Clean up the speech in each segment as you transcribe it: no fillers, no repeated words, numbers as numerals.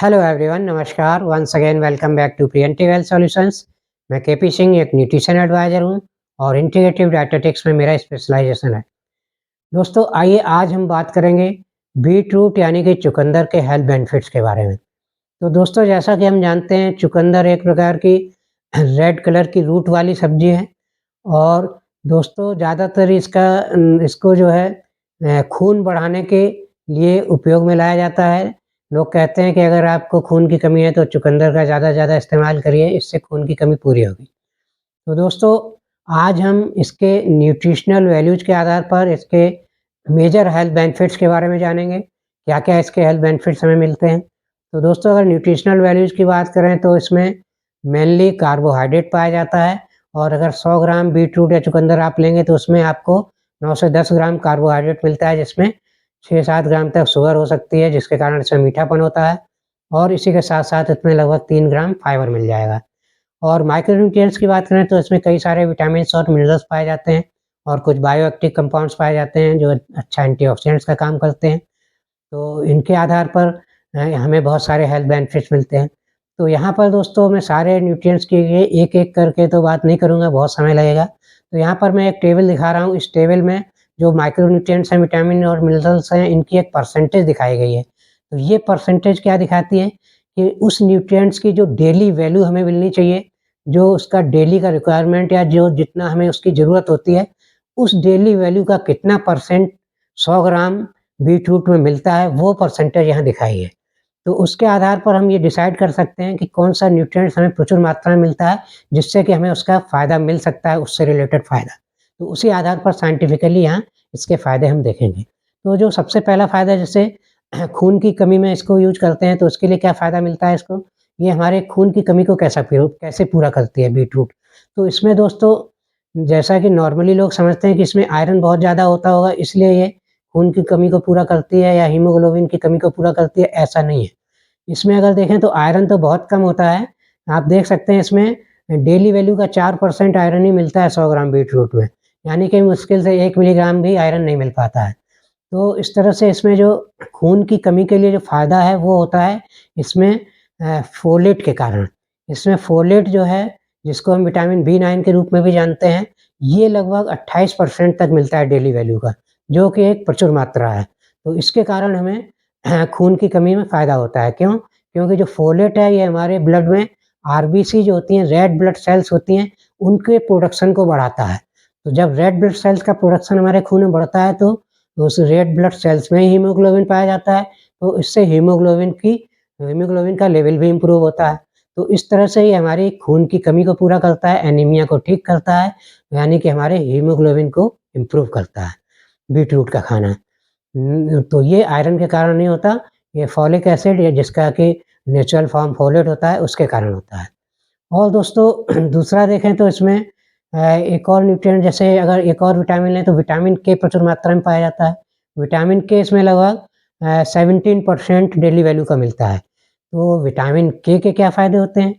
Hello everyone, नमस्कार। Once again welcome back to Priyanti wealth solutions. मैं KP Singh, एक nutrition adviser हूं और इंटीग्रेटिव डायटेटिक्स में मेरा स्पेशलाइजेशन है। दोस्तों, आइए आज हम बात करेंगे बीट रूट यानी कि चुकंदर के हेल्थ बेनिफिट्स के बारे में। तो दोस्तों, जैसा कि हम जानते हैं, चुकंदर एक प्रकार की रेड कलर की रूट वाली सब्जी है और दोस्तों ज़्यादातर इसको जो है खून बढ़ाने के लिए उपयोग में लाया जाता है। लोग कहते हैं कि अगर आपको खून की कमी है तो चुकंदर का ज़्यादा से ज़्यादा इस्तेमाल करिए, इससे खून की कमी पूरी होगी। तो दोस्तों, आज हम इसके न्यूट्रिशनल वैल्यूज़ के आधार पर इसके मेजर हेल्थ बेनिफिट्स के बारे में जानेंगे। क्या-क्या इसके हेल्थ बेनिफिट्स हमें मिलते हैं। तो दोस्तों, अगर न्यूट्रिशनल वैल्यूज़ की बात करें तो इसमें मेनली कार्बोहाइड्रेट पाया जाता है और अगर 100 ग्राम बीटरूट या चुकंदर आप लेंगे तो उसमें आपको 9 से 10 ग्राम कार्बोहाइड्रेट मिलता है, जिसमें 6-7 ग्राम तक शुगर हो सकती है, जिसके कारण इसमें मीठापन होता है और इसी के साथ-साथ इसमें लगभग 3 ग्राम फाइबर मिल जाएगा। और माइक्रोन्यूट्रिएंट्स की बात करें तो इसमें कई सारे विटामिन्स और मिनरल्स पाए जाते हैं और कुछ बायोएक्टिव कंपाउंड्स पाए जाते हैं जो अच्छा एंटीऑक्सीडेंट्स का काम करते हैं। तो इनके आधार पर हमें बहुत सारे हेल्थ बेनिफिट्स मिलते हैं। तो यहाँ पर दोस्तों मैं सारे न्यूट्रिएंट्स की ये एक-एक करके तो बात नहीं करूँगा, बहुत समय लगेगा। तो यहाँ पर मैं एक टेबल दिखा रहा हूँ। इस टेबल में जो माइक्रोन्यूट्रिएंट्स हैं, विटामिन और मिनरल्स हैं, इनकी एक परसेंटेज दिखाई गई है। तो ये परसेंटेज क्या दिखाती है कि उस न्यूट्रिएंट्स की जो डेली वैल्यू हमें मिलनी चाहिए, जो उसका डेली का रिक्वायरमेंट या जो जितना हमें उसकी ज़रूरत होती है, उस डेली वैल्यू का कितना परसेंट 100 ग्राम बीटरूट में मिलता है, वो परसेंटेज यहाँ दिखाई है। तो उसके आधार पर हम ये डिसाइड कर सकते हैं कि कौन-सा न्यूट्रिएंट्स हमें प्रचुर मात्रा में मिलता है, जिससे कि हमें उसका फ़ायदा मिल सकता है, उससे रिलेटेड फ़ायदा। तो उसी आधार पर साइंटिफिकली यहाँ इसके फ़ायदे हम देखेंगे। तो जो सबसे पहला फ़ायदा, जैसे खून की कमी में इसको यूज़ करते हैं, तो उसके लिए क्या फ़ायदा मिलता है इसको? ये हमारे खून की कमी को कैसे पूरा करती है बीटरूट। तो इसमें दोस्तों, जैसा कि नॉर्मली लोग समझते हैं कि इसमें आयरन बहुत ज़्यादा होता होगा, इसलिए ये खून की कमी को पूरा करती है या हीमोग्लोबिन की कमी को पूरा करती है, ऐसा नहीं है। इसमें अगर देखें तो आयरन तो बहुत कम होता है। आप देख सकते हैं इसमें डेली वैल्यू का 4% आयरन ही मिलता है 100 ग्राम बीटरूट में, यानी कि मुश्किल से 1 मिलीग्राम भी आयरन नहीं मिल पाता है। तो इस तरह से इसमें जो खून की कमी के लिए जो फ़ायदा है वो होता है इसमें फोलेट के कारण। इसमें फोलेट जो है, जिसको हम विटामिन बी9 के रूप में भी जानते हैं, ये लगभग 28% तक मिलता है डेली वैल्यू का, जो कि एक प्रचुर मात्रा है। तो इसके कारण हमें खून की कमी में फ़ायदा होता है। क्यों? क्योंकि जो फोलेट है ये हमारे ब्लड में आरबीसी जो होती हैं, रेड ब्लड सेल्स होती हैं, उनके प्रोडक्शन को बढ़ाता है। तो जब रेड ब्लड सेल्स का प्रोडक्शन हमारे खून में बढ़ता है तो उस रेड ब्लड सेल्स में हीमोग्लोबिन पाया जाता है, तो इससे हीमोग्लोबिन का लेवल भी इम्प्रूव होता है। तो इस तरह से ये हमारी खून की कमी को पूरा करता है, एनीमिया को ठीक करता है, यानी कि हमारे हीमोग्लोबिन को इम्प्रूव करता है, बीटरूट का खाना। तो ये आयरन के कारण नहीं होता, ये फॉलिक एसिड या जिसका कि नेचुरल फॉर्म फोलेट होता है, उसके कारण होता है। और दोस्तों दूसरा देखें तो इसमें एक और न्यूट्रिएंट, जैसे अगर एक और विटामिन लें तो विटामिन के प्रचुर मात्रा में पाया जाता है। विटामिन के इसमें लगभग 17% डेली वैल्यू का मिलता है। तो विटामिन के क्या फ़ायदे होते हैं?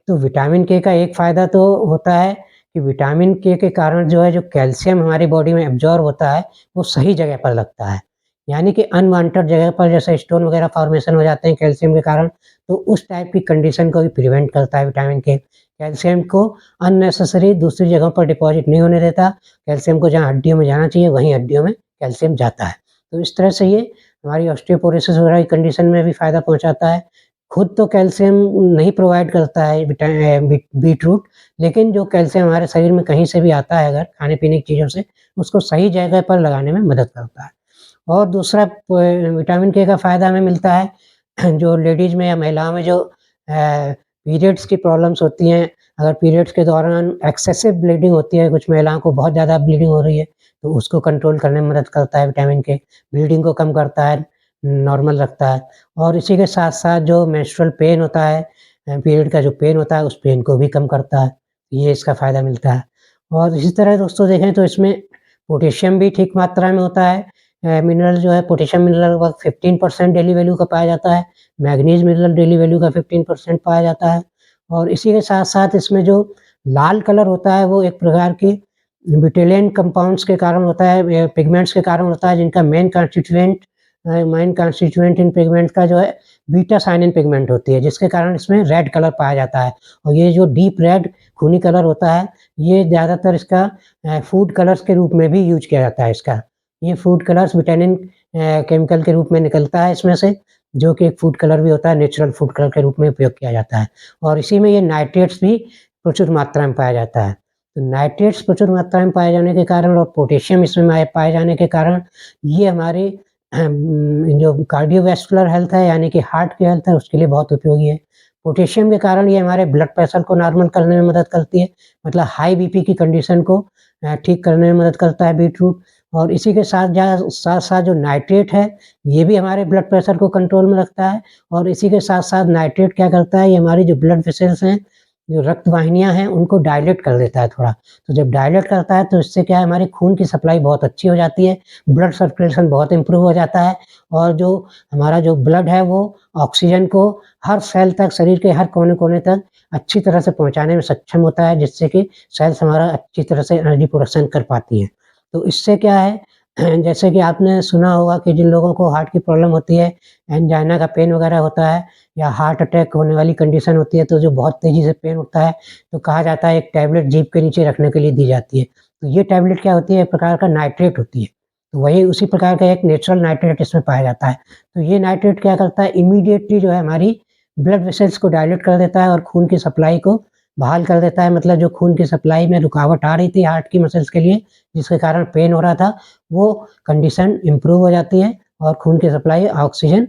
तो विटामिन के का एक फ़ायदा तो होता है कि विटामिन के कारण जो है, जो कैल्शियम हमारी बॉडी में एब्ज़ॉर्ब होता है, वो सही जगह पर लगता है। यानी कि अनवांटेड जगह पर जैसे स्टोन वगैरह फ़ॉर्मेशन हो जाते हैं कैल्शियम के कारण, तो उस टाइप की कंडीशन को भी प्रिवेंट करता है विटामिन के। कैल्शियम को अननेसेसरी दूसरी जगहों पर डिपॉज़िट नहीं होने देता। कैल्शियम को जहाँ हड्डियों में जाना चाहिए, वहीं हड्डियों में कैल्शियम जाता है। तो इस तरह से ये हमारी ऑस्टियोपोरोसिस वगैरह की कंडीशन में भी फ़ायदा पहुँचाता है। खुद तो कैल्शियम नहीं प्रोवाइड करता है बीटरूट, लेकिन जो कैल्शियम हमारे शरीर में कहीं से भी आता है अगर खाने-पीने की चीज़ों से, उसको सही जगह पर लगाने में मदद करता है। और दूसरा विटामिन के का फ़ायदा हमें मिलता है जो लेडीज़ में या महिलाओं में जो पीरियड्स की प्रॉब्लम्स होती हैं, अगर पीरियड्स के दौरान एक्सेसिव ब्लीडिंग होती है, कुछ महिलाओं को बहुत ज़्यादा ब्लीडिंग हो रही है, तो उसको कंट्रोल करने में मदद करता है विटामिन के। ब्लीडिंग को कम करता है, नॉर्मल रखता है और इसी के साथ-साथ जो मेंस्ट्रुअल पेन होता है, पीरियड का जो पेन होता है, उस पेन को भी कम करता है। ये इसका फ़ायदा मिलता है। और इसी तरह दोस्तों देखें तो इसमें पोटेशियम भी ठीक मात्रा में होता है। मिनरल जो है, पोटेशियम मिनरल लगभग 15% डेली वैल्यू का पाया जाता है। मैंगनीज़ मिनरल डेली वैल्यू का 15% पाया जाता है और इसी के साथ-साथ इसमें जो लाल कलर होता है, वो एक प्रकार की ब्यूटेलियन कंपाउंड्स के कारण होता है, पिगमेंट्स के कारण होता है, जिनका मेन कंस्टिट्यूएंट इन पिगमेंट्स का जो है बीटा साइनिन पिगमेंट होती है, जिसके कारण इसमें रेड कलर पाया जाता है। और ये जो डीप रेड खूनी कलर होता है, ये ज़्यादातर इसका फूड कलर्स के रूप में भी यूज़ किया जाता है इसका। ये फूड कलर्स विटामिन केमिकल के रूप में निकलता है इसमें से, जो कि एक फूड कलर भी होता है, नेचुरल फूड कलर के रूप में उपयोग किया जाता है। और इसी में ये नाइट्रेट्स भी प्रचुर मात्रा में पाया जाता है। तो नाइट्रेट्स प्रचुर मात्रा में पाए जाने के कारण और पोटेशियम इसमें पाए जाने के कारण ये हमारी जो कार्डियोवैस्कुलर हेल्थ है, यानी कि हार्ट की हेल्थ है, उसके लिए बहुत उपयोगी है। पोटेशियम के कारण ये हमारे ब्लड प्रेशर को नॉर्मल करने में मदद करती है, मतलब हाई बीपी की कंडीशन को ठीक करने में मदद करता है बीटरूट। और इसी के साथ-साथ जो नाइट्रेट है, ये भी हमारे ब्लड प्रेशर को कंट्रोल में रखता है। और इसी के साथ-साथ नाइट्रेट क्या करता है, ये हमारी जो ब्लड वेसल्स हैं, जो रक्त वाहिनियाँ हैं, उनको डायलेट कर देता है थोड़ा। तो जब डायलेट करता है तो इससे क्या है, हमारी खून की सप्लाई बहुत अच्छी हो जाती है, ब्लड सर्कुलेशन बहुत इम्प्रूव हो जाता है। और जो हमारा जो ब्लड है, वो ऑक्सीजन को हर सेल तक, शरीर के हर कोने-कोने तक अच्छी तरह से पहुँचाने में सक्षम होता है, जिससे कि सेल्स हमारा अच्छी तरह से एनर्जी प्रोडक्शन कर पाती हैं। तो इससे क्या है, जैसे कि आपने सुना होगा कि जिन लोगों को हार्ट की प्रॉब्लम होती है, एंजाइना का पेन वगैरह होता है, या हार्ट अटैक होने वाली कंडीशन होती है, तो जो बहुत तेज़ी से पेन उठता है, तो कहा जाता है एक टैबलेट जीभ के नीचे रखने के लिए दी जाती है। तो ये टैबलेट क्या होती है, एक प्रकार का नाइट्रेट होती है। तो वही उसी प्रकार का एक नेचुरल नाइट्रेट इसमें पाया जाता है। तो ये नाइट्रेट क्या करता है, इमीडिएटली जो है हमारी ब्लड वेसल्स को डायलेट कर देता है और खून की सप्लाई को बहाल कर देता है। मतलब जो खून की सप्लाई में रुकावट आ रही थी हार्ट की मसल्स के लिए, जिसके कारण पेन हो रहा था, वो कंडीशन इम्प्रूव हो जाती है और खून की सप्लाई ऑक्सीजन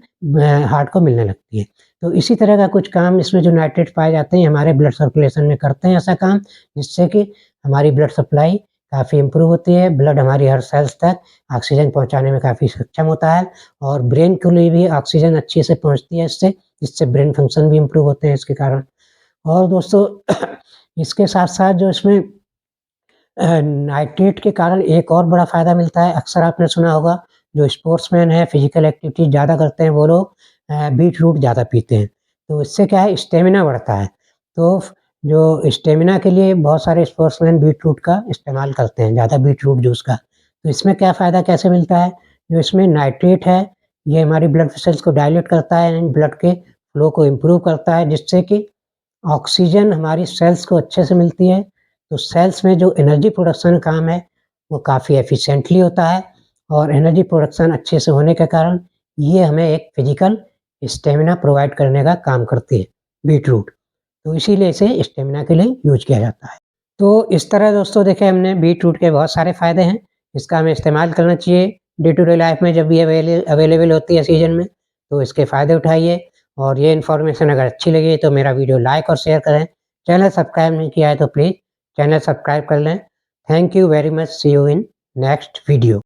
हार्ट को मिलने लगती है। तो इसी तरह का कुछ काम इसमें जो नाइट्रेट पाए जाते हैं, हमारे ब्लड सर्कुलेशन में करते हैं ऐसा काम, जिससे कि हमारी ब्लड सप्लाई काफ़ी इम्प्रूव होती है, ब्लड हमारी हर सेल्स तक ऑक्सीजन पहुँचाने में काफ़ी सक्षम होता है। और ब्रेन के लिए भी ऑक्सीजन अच्छे से पहुँचती है इससे, जिससे ब्रेन फंक्शन भी इम्प्रूव होते हैं इसके कारण। और दोस्तों इसके साथ-साथ जो इसमें नाइट्रेट के कारण एक और बड़ा फ़ायदा मिलता है, अक्सर आपने सुना होगा, जो स्पोर्ट्समैन हैं, फिज़िकल एक्टिविटी ज़्यादा करते हैं, वो लोग बीटरूट ज़्यादा पीते हैं। तो इससे क्या है, स्टैमिना बढ़ता है। तो जो स्टैमिना के लिए बहुत सारे स्पोर्ट्समैन बीटरूट का इस्तेमाल करते हैं, ज़्यादा बीटरूट जूस का। तो इसमें क्या फ़ायदा कैसे मिलता है, जो इसमें नाइट्रेट है, ये हमारी ब्लड वेसल्स को डायलेट करता है, यानी ब्लड के फ्लो को इम्प्रूव करता है, जिससे कि ऑक्सीजन हमारी सेल्स को अच्छे से मिलती है। तो सेल्स में जो एनर्जी प्रोडक्शन काम है, वो काफ़ी एफिशिएंटली होता है। और एनर्जी प्रोडक्शन अच्छे से होने के कारण ये हमें एक फिजिकल स्टेमिना प्रोवाइड करने का काम करती है, बीटरूट। तो इसीलिए इसे स्टेमिना के लिए यूज़ किया जाता है। तो इस तरह दोस्तों देखें हमने बीटरूट के बहुत सारे फ़ायदे हैं, इसका हमें इस्तेमाल करना चाहिए डे टू डे लाइफ़ में, जब भी अवेलेबल होती है सीज़न में, तो इसके फ़ायदे उठाइए। और ये इन्फॉर्मेशन अगर अच्छी लगी तो मेरा वीडियो लाइक और शेयर करें। चैनल सब्सक्राइब नहीं किया है तो प्लीज़ चैनल सब्सक्राइब कर लें। Thank you very much, see you in next video.